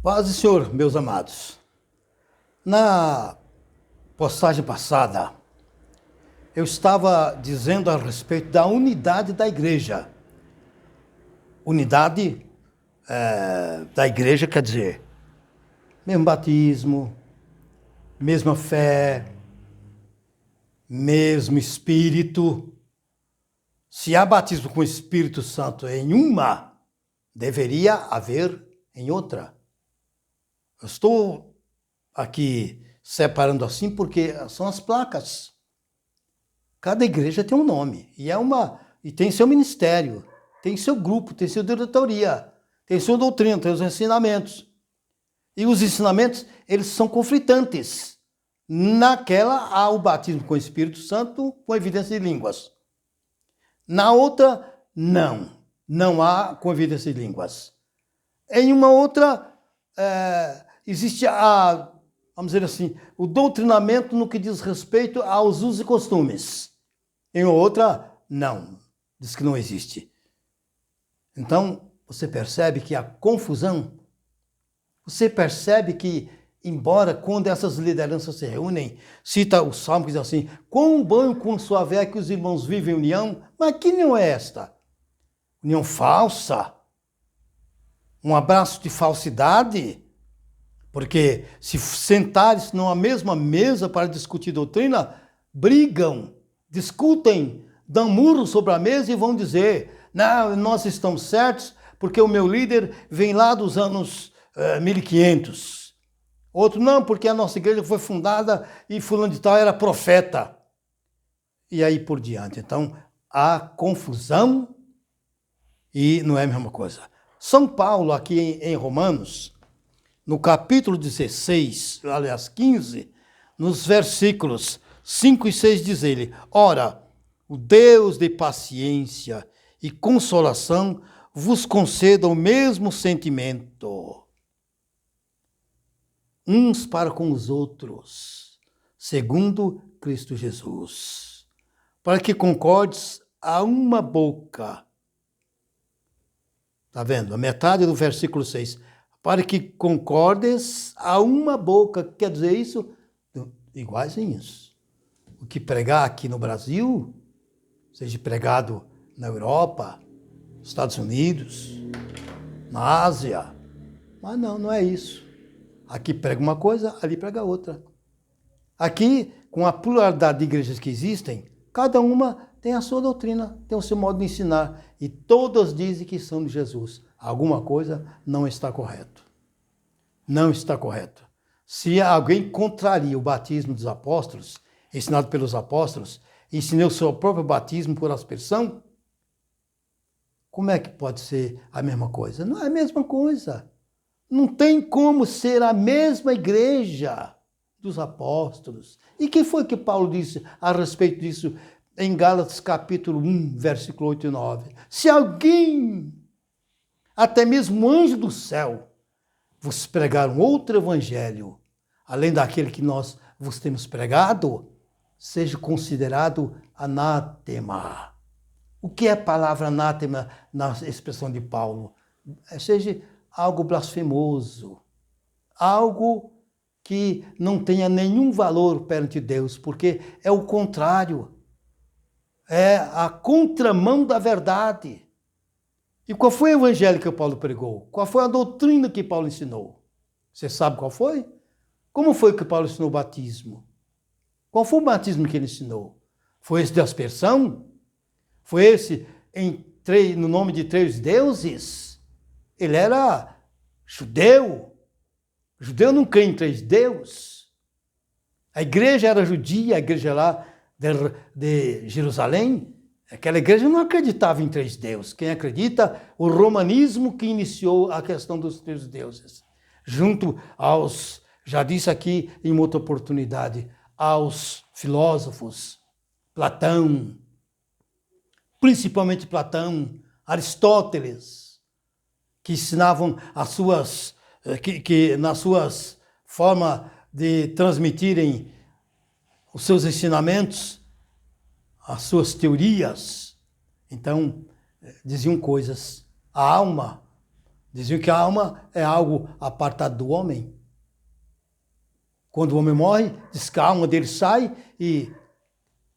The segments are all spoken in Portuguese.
Paz do Senhor, meus amados. Na postagem passada, eu estava dizendo a respeito da unidade da igreja. Unidade da igreja quer dizer mesmo batismo, mesma fé, mesmo Espírito. Se há batismo com o Espírito Santo em uma, deveria haver em outra. Eu estou aqui separando assim porque são as placas. Cada igreja tem um nome e tem seu ministério, tem seu grupo, tem sua diretoria, tem sua doutrina, tem os ensinamentos. E os ensinamentos, eles são conflitantes. Naquela há o batismo com o Espírito Santo com evidência de línguas. Na outra, não há com evidência de línguas. Em uma outra, existe vamos dizer assim, o doutrinamento no que diz respeito aos usos e costumes. Em outra, não. Diz que não existe. Então, você percebe que a confusão, você percebe que, embora quando essas lideranças se reúnem, cita o Salmo que diz assim, quão bom e quão suave é que os irmãos vivem em união, mas que união é esta? União falsa? Um abraço de falsidade? Porque se sentares numa mesma mesa para discutir doutrina, brigam, discutem, dão murro sobre a mesa e vão dizer, não, nós estamos certos porque o meu líder vem lá dos anos 1500. Outro, não, porque a nossa igreja foi fundada e fulano de tal era profeta. E aí por diante. Então, há confusão e não é a mesma coisa. São Paulo, aqui em Romanos, no capítulo 16, aliás 15, nos versículos 5 e 6 diz ele, ora, o Deus de paciência e consolação vos conceda o mesmo sentimento, uns para com os outros, segundo Cristo Jesus, para que concordes a uma boca. Está vendo? A metade do versículo 6. Para que concordes a uma boca. Quer dizer isso? Iguaizinhos. O que pregar aqui no Brasil, seja pregado na Europa, nos Estados Unidos, na Ásia. Mas não é isso. Aqui prega uma coisa, ali prega outra. Aqui, com a pluralidade de igrejas que existem, cada uma tem a sua doutrina, tem o seu modo de ensinar. E todas dizem que são de Jesus. Alguma coisa não está correto. Não está correto. Se alguém contraria o batismo dos apóstolos, ensinado pelos apóstolos, ensinou o seu próprio batismo por aspersão, como é que pode ser a mesma coisa? Não é a mesma coisa. Não tem como ser a mesma igreja dos apóstolos. E que foi que Paulo disse a respeito disso em Gálatas capítulo 1, versículo 8 e 9? Se alguém, até mesmo anjo do céu, vos pregar um outro evangelho, além daquele que nós vos temos pregado, seja considerado anátema. O que é a palavra anátema na expressão de Paulo? Seja algo blasfemoso, algo que não tenha nenhum valor perante Deus, porque é o contrário, é a contramão da verdade. E qual foi o evangelho que Paulo pregou? Qual foi a doutrina que Paulo ensinou? Você sabe qual foi? Como foi que Paulo ensinou o batismo? Qual foi o batismo que ele ensinou? Foi esse de aspersão? Foi esse no nome de 3 deuses? Ele era judeu. O judeu não crê em 3 deuses. A igreja era judia, a igreja lá de Jerusalém. Aquela igreja não acreditava em 3 deuses. Quem acredita, o romanismo que iniciou a questão dos 3 deuses. Junto aos, já disse aqui em uma outra oportunidade, aos filósofos, Platão, principalmente Platão, Aristóteles, que ensinavam as suas, que nas suas formas de transmitirem os seus ensinamentos, as suas teorias. Então, diziam coisas. A alma Diziam que a alma é algo apartado do homem. Quando o homem morre, diz que a alma dele sai e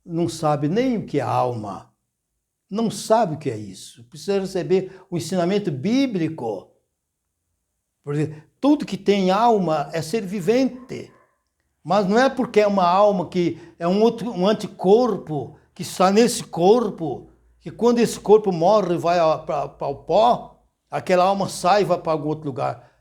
não sabe nem o que é alma. Não sabe o que é isso. Precisa receber o ensinamento bíblico. Porque tudo que tem alma é ser vivente. Mas não é porque é uma alma que é um anticorpo que está nesse corpo, que quando esse corpo morre e vai para o pó, aquela alma sai e vai para algum outro lugar.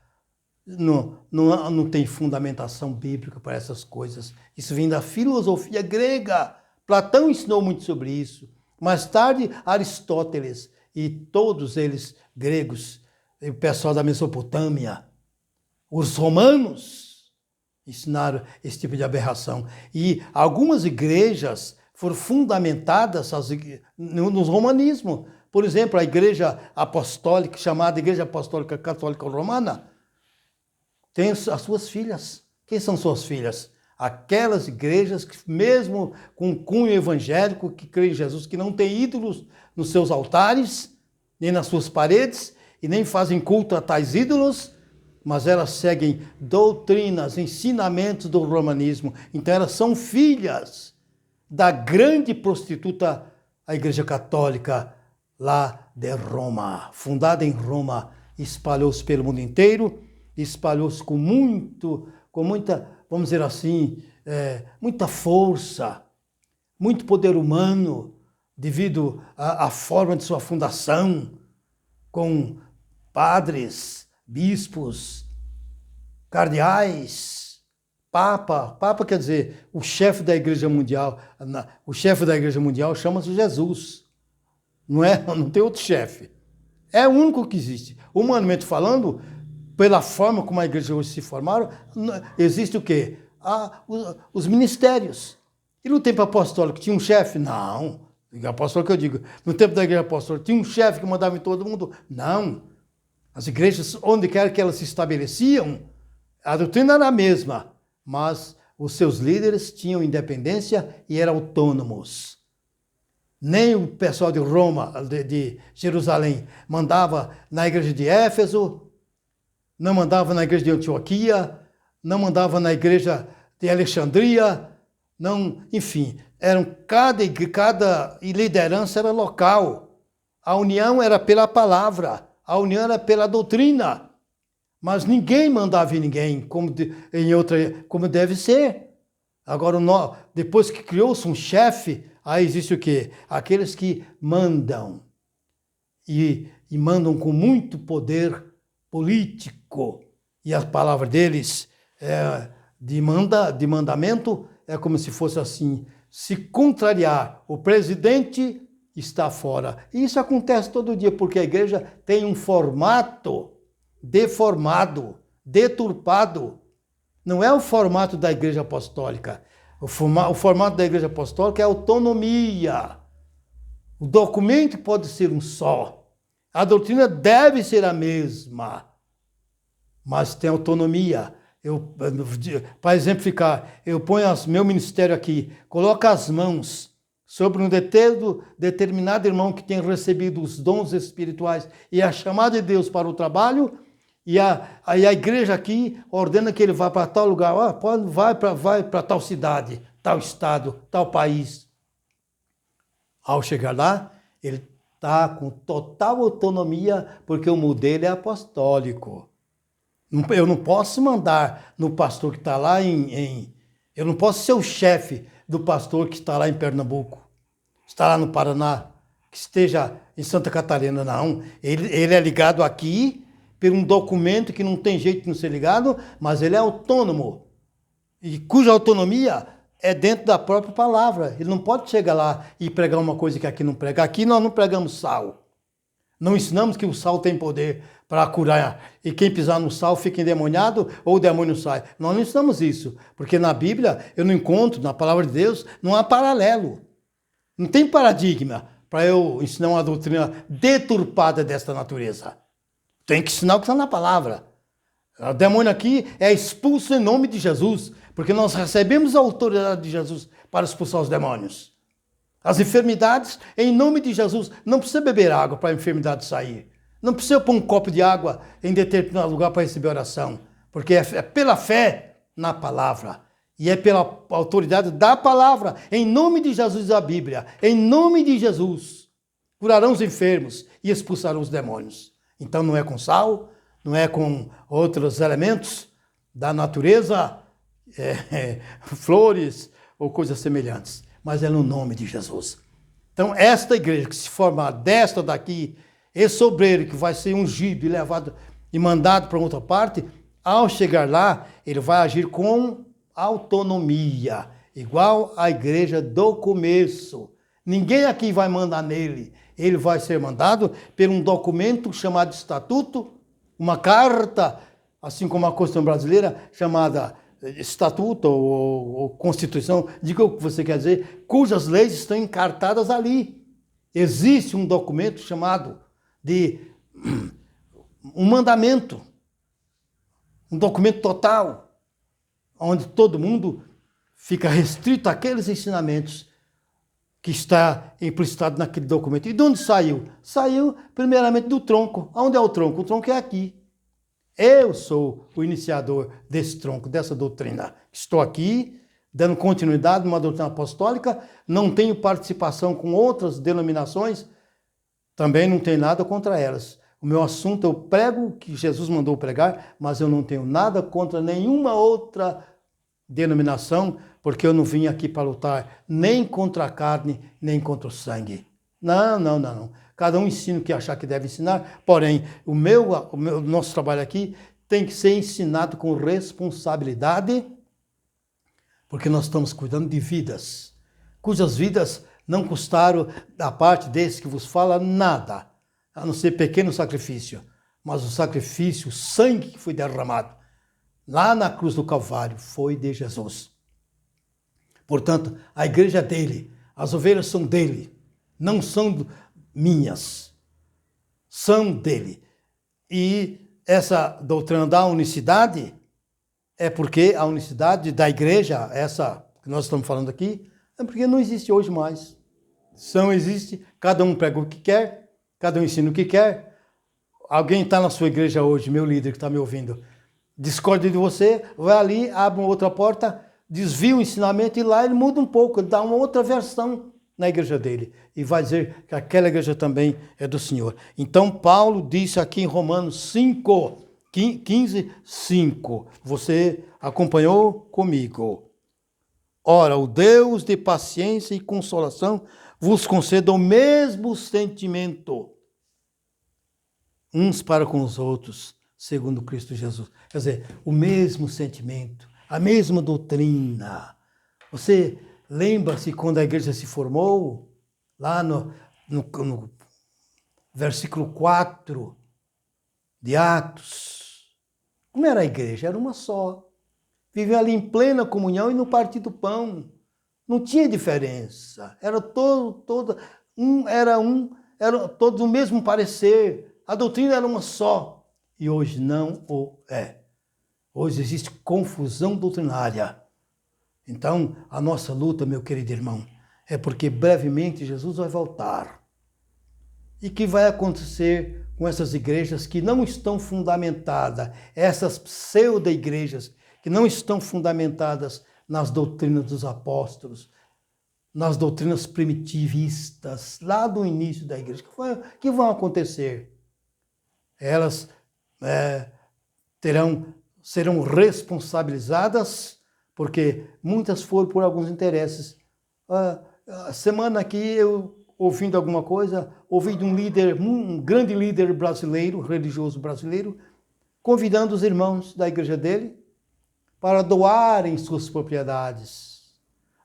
Não tem fundamentação bíblica para essas coisas. Isso vem da filosofia grega. Platão ensinou muito sobre isso. Mais tarde, Aristóteles e todos eles gregos, o pessoal da Mesopotâmia, os romanos, ensinaram esse tipo de aberração. E algumas igrejas foram fundamentadas no romanismo. Por exemplo, a igreja apostólica, chamada Igreja Apostólica Católica Romana, tem as suas filhas. Quem são suas filhas? Aquelas igrejas que, mesmo com cunho evangélico, que creem em Jesus, que não tem ídolos nos seus altares, nem nas suas paredes, e nem fazem culto a tais ídolos, mas elas seguem doutrinas, ensinamentos do romanismo. Então elas são filhas da grande prostituta, a Igreja Católica, lá de Roma. Fundada em Roma, espalhou-se pelo mundo inteiro, espalhou-se com muita, vamos dizer assim, muita força, muito poder humano, devido à forma de sua fundação, com padres, bispos, cardeais, papa. Papa quer dizer o chefe da Igreja Mundial. O chefe da Igreja Mundial chama-se Jesus. Não tem outro chefe. É o único que existe. Humanamente falando, pela forma como a igreja hoje se formaram, existe o quê? Os ministérios. E no tempo apostólico tinha um chefe? Não. Apostólico que eu digo. No tempo da igreja apostólica tinha um chefe que mandava em todo mundo? Não. As igrejas, onde quer que elas se estabeleciam, a doutrina era a mesma, mas os seus líderes tinham independência e eram autônomos. Nem o pessoal de Roma, de Jerusalém, mandava na igreja de Éfeso, não mandava na igreja de Antioquia, não mandava na igreja de Alexandria, não, enfim, cada liderança era local. A união era pela palavra, a união era pela doutrina, mas ninguém mandava em ninguém como deve ser. Agora, depois que criou-se um chefe, aí existe o quê? Aqueles que mandam e mandam com muito poder político, e a palavra deles de mandamento é como se fosse assim: se contrariar o presidente, está fora. E isso acontece todo dia, porque a igreja tem um formato deformado, deturpado. Não é o formato da igreja apostólica. O formato da igreja apostólica é autonomia. O documento pode ser um só. A doutrina deve ser a mesma, mas tem autonomia. Para exemplificar, eu ponho meu ministério aqui, coloco as mãos sobre um determinado irmão que tem recebido os dons espirituais e a chamada de Deus para o trabalho, e a igreja aqui ordena que ele vá para tal lugar, vai para tal cidade, tal estado, tal país. Ao chegar lá, ele está com total autonomia, porque o modelo é apostólico. Eu não posso mandar no pastor que está lá eu não posso ser o chefe do pastor que está lá em Pernambuco, está lá no Paraná, que esteja em Santa Catarina, não. Ele é ligado aqui por um documento que não tem jeito de não ser ligado, mas ele é autônomo, e cuja autonomia é dentro da própria palavra. Ele não pode chegar lá e pregar uma coisa que aqui não prega. Aqui nós não pregamos sal. Não ensinamos que o sal tem poder para curar, e quem pisar no sal fica endemoniado ou o demônio sai. Nós não ensinamos isso, porque na Bíblia eu não encontro, na palavra de Deus, não há paralelo. Não tem paradigma para eu ensinar uma doutrina deturpada desta natureza. Tem que ensinar o que está na palavra. O demônio aqui é expulso em nome de Jesus, porque nós recebemos a autoridade de Jesus para expulsar os demônios. As enfermidades, em nome de Jesus, não precisa beber água para a enfermidade sair. Não precisa pôr um copo de água em determinado lugar para receber oração, porque é pela fé na palavra. E é pela autoridade da palavra, em nome de Jesus da Bíblia, em nome de Jesus, curarão os enfermos e expulsarão os demônios. Então não é com sal, não é com outros elementos da natureza, flores ou coisas semelhantes, mas é no nome de Jesus. Então esta igreja que se formar desta daqui, esse obreiro que vai ser ungido e levado e mandado para outra parte, ao chegar lá, ele vai agir com autonomia, igual à igreja do começo. Ninguém aqui vai mandar nele. Ele vai ser mandado por um documento chamado estatuto, uma carta, assim como a Constituição brasileira, chamada estatuto ou Constituição, diga o que você quer dizer, cujas leis estão encartadas ali. Existe um documento chamado de um mandamento, um documento total, onde todo mundo fica restrito àqueles ensinamentos que está implicitado naquele documento. E de onde saiu? Saiu primeiramente do tronco. Onde é o tronco? O tronco é aqui. Eu sou o iniciador desse tronco, dessa doutrina. Estou aqui, dando continuidade numa doutrina apostólica, não tenho participação com outras denominações, também não tenho nada contra elas. O meu assunto, eu prego o que Jesus mandou pregar, mas eu não tenho nada contra nenhuma outra denominação, porque eu não vim aqui para lutar nem contra a carne, nem contra o sangue. Não. Cada um ensina o que achar que deve ensinar, porém, nosso trabalho aqui tem que ser ensinado com responsabilidade, porque nós estamos cuidando de vidas, cujas vidas não custaram, da parte desse que vos fala, nada, a não ser pequeno sacrifício, mas o sacrifício, o sangue que foi derramado lá na cruz do Calvário foi de Jesus. Portanto, a igreja é dele, as ovelhas são dele, não são minhas, são dele. E essa doutrina da unicidade é porque a unicidade da igreja, essa que nós estamos falando aqui, é porque não existe hoje mais. Não existe, cada um prega o que quer, cada um ensina o que quer. Alguém está na sua igreja hoje, meu líder que está me ouvindo, discorda de você, vai ali, abre uma outra porta, desvia o ensinamento e lá ele muda um pouco, ele dá uma outra versão na igreja dele e vai dizer que aquela igreja também é do Senhor. Então Paulo disse aqui em Romanos 5, 15, 5, você acompanhou comigo. Ora, o Deus de paciência e consolação vos conceda o mesmo sentimento uns para com os outros, segundo Cristo Jesus. Quer dizer, o mesmo sentimento, a mesma doutrina. Você lembra-se quando a igreja se formou? Lá no versículo 4 de Atos. Como era a igreja? Era uma só. Vivia ali em plena comunhão e no partir do pão. Não tinha diferença. Era todos o mesmo parecer. A doutrina era uma só. E hoje não o é. Hoje existe confusão doutrinária. Então, a nossa luta, meu querido irmão, é porque brevemente Jesus vai voltar. E que vai acontecer com essas igrejas que não estão fundamentadas, essas pseudo-igrejas que não estão fundamentadas nas doutrinas dos apóstolos, nas doutrinas primitivistas, lá do início da igreja, que vão acontecer? Elas serão responsabilizadas, porque muitas foram por alguns interesses. Semana aqui, eu ouvindo alguma coisa, ouvi de um grande líder brasileiro, religioso brasileiro, convidando os irmãos da igreja dele para doarem suas propriedades.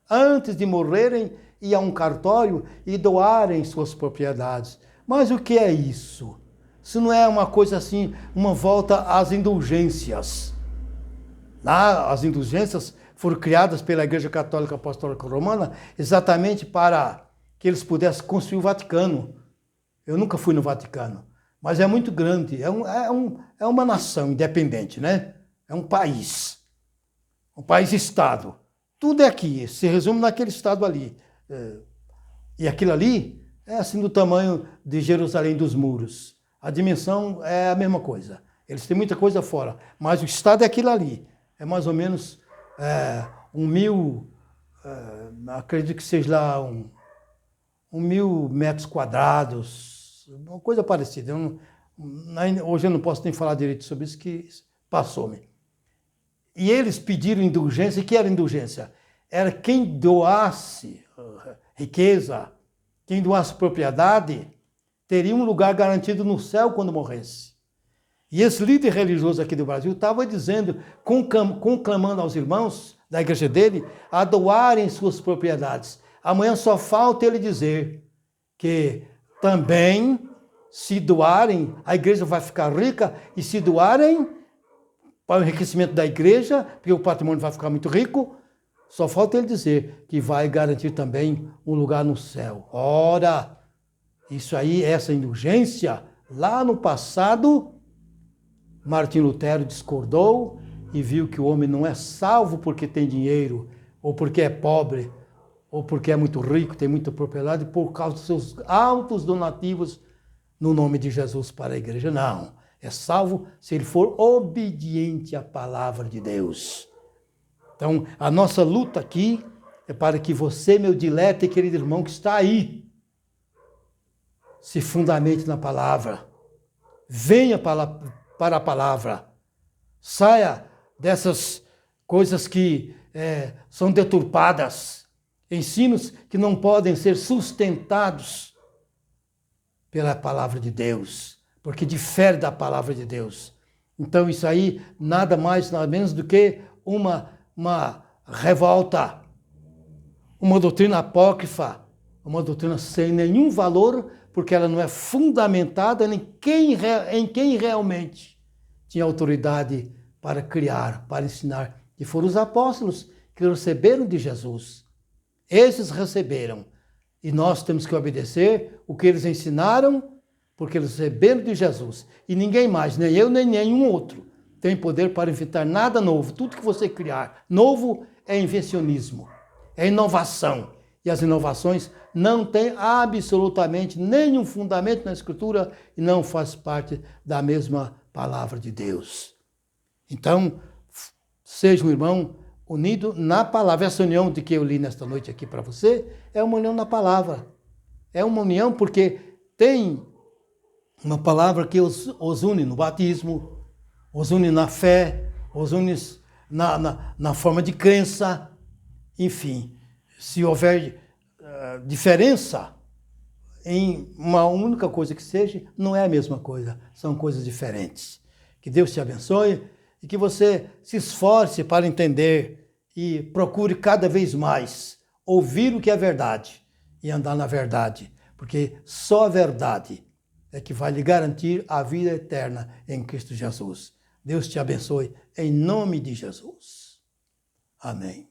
Antes de morrerem, ir a um cartório e doarem suas propriedades. Mas o que é isso? Se não é uma coisa assim, uma volta às indulgências. Lá, as indulgências foram criadas pela Igreja Católica Apostólica Romana exatamente para que eles pudessem construir o Vaticano. Eu nunca fui no Vaticano, mas é muito grande, é uma nação independente, né? É um país-estado. Tudo é aqui, se resume naquele estado ali. E aquilo ali é assim do tamanho de Jerusalém dos muros. a dimensão é a mesma coisa. Eles têm muita coisa fora, mas o estado é aquilo ali. É mais ou menos 1.000, acredito que seja lá 1.000 metros quadrados, uma coisa parecida. Hoje eu não posso nem falar direito sobre isso, que passou-me. E eles pediram indulgência. E que era indulgência? Era quem doasse riqueza, quem doasse propriedade, teria um lugar garantido no céu quando morresse. E esse líder religioso aqui do Brasil estava dizendo, conclamando aos irmãos da igreja dele, a doarem suas propriedades. Amanhã só falta ele dizer que também, se doarem, a igreja vai ficar rica, e se doarem para o enriquecimento da igreja, porque o patrimônio vai ficar muito rico, só falta ele dizer que vai garantir também um lugar no céu. Ora, isso aí, essa indulgência, lá no passado, Martim Lutero discordou e viu que o homem não é salvo porque tem dinheiro, ou porque é pobre, ou porque é muito rico, tem muita propriedade, por causa dos seus altos donativos no nome de Jesus para a igreja. Não, é salvo se ele for obediente à palavra de Deus. Então, a nossa luta aqui é para que você, meu dileto e querido irmão que está aí, se fundamente na palavra. Venha para a palavra. Saia dessas coisas que são deturpadas, ensinos que não podem ser sustentados pela palavra de Deus, porque difere da palavra de Deus. Então isso aí nada mais, nada menos do que uma revolta, uma doutrina apócrifa, uma doutrina sem nenhum valor, porque ela não é fundamentada em quem realmente tinha autoridade para criar, para ensinar, que foram os apóstolos que receberam de Jesus. Esses receberam, e nós temos que obedecer o que eles ensinaram, porque eles receberam de Jesus. E ninguém mais, nem eu, nem nenhum outro, tem poder para inventar nada novo. Tudo que você criar novo é invencionismo, é inovação. E as inovações não têm absolutamente nenhum fundamento na Escritura e não faz parte da mesma palavra de Deus. Então, seja um irmão unido na palavra. Essa união de que eu li nesta noite aqui para você é uma união na palavra. É uma união porque tem uma palavra que os une no batismo, os une na fé, os une na forma de crença. Enfim, se houver diferença em uma única coisa que seja, não é a mesma coisa, são coisas diferentes. Que Deus te abençoe e que você se esforce para entender e procure cada vez mais ouvir o que é verdade e andar na verdade, porque só a verdade é que vai lhe garantir a vida eterna em Cristo Jesus. Deus te abençoe em nome de Jesus. Amém.